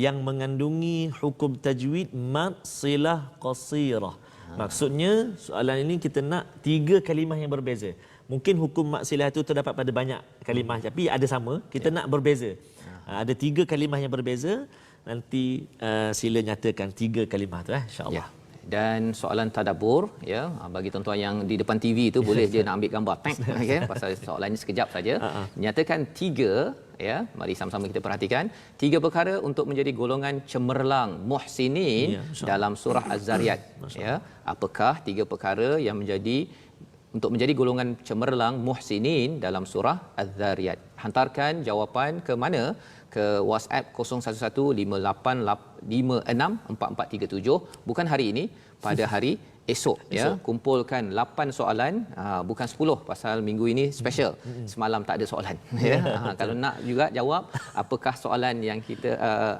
yang mengandungi hukum tajwid mad silah qasirah. Maksudnya soalan ini kita nak 3 kalimah yang berbeza. Mungkin hukum mad silah itu terdapat pada banyak kalimah, tapi ada sama, kita nak berbeza. Ada 3 kalimah yang berbeza. Nanti sila nyatakan 3 kalimah tu, insya-Allah. Dan soalan tadabbur, ya, bagi tuan-tuan yang di depan TV itu boleh je nak ambil gambar, okey, pasal soalan ini sekejap saja. Nyatakan 3, ya, mari sama-sama kita perhatikan 3 perkara untuk menjadi golongan cemerlang muhsinin dalam surah Az-Zariyat, ya. Apakah 3 perkara yang untuk menjadi golongan cemerlang muhsinin dalam surah Az-Zariyat? Hantarkan jawapan ke mana? Ke WhatsApp 0115856443 bukan hari ini, pada hari esok, ya. Kumpulkan 8 soalan, bukan 10 pasal minggu ini special. Semalam tak ada soalan, ya. Kalau nak juga jawab apakah soalan yang kita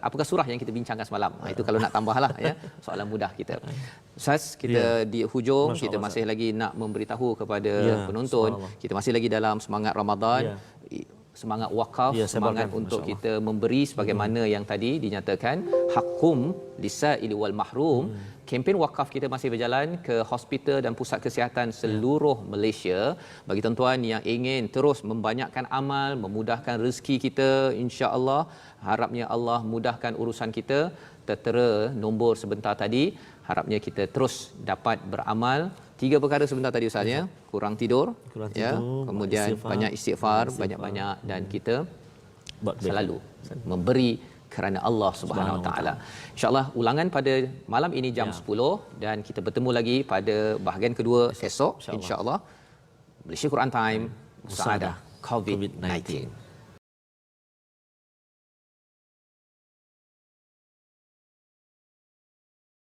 apakah surah yang kita bincangkan semalam. Itu kalau nak tambahlah, ya, soalan mudah kita. Ustaz, kita di hujung, kita masih lagi nak memberitahu kepada penonton, kita masih lagi dalam semangat Ramadan. semangat wakaf, Ya, semangat sebarkan, untuk insya-Allah. kita memberi sebagaimana yang tadi dinyatakan haqqum lisaili wal mahrum. Kempen wakaf kita masih berjalan ke hospital dan pusat kesihatan seluruh Malaysia. Bagi tuan-tuan yang ingin terus membanyakkan amal, memudahkan rezeki kita, insya-Allah harapnya Allah mudahkan urusan kita. Tertera nombor sebentar tadi, harapnya kita terus dapat beramal. 3 perkara sebentar tadi Ustaz ya. Kurang tidur, Kurang ya. tidur, Kemudian banyak istighfar, banyak-banyak, dan kita Buat baik. selalu memberi kerana Allah Subhanahu Wa Taala. Insya-Allah ulangan pada malam ini jam 10 dan kita bertemu lagi pada bahagian kedua esok insya-Allah. Malaysia Quran Time, Musaadah COVID-19.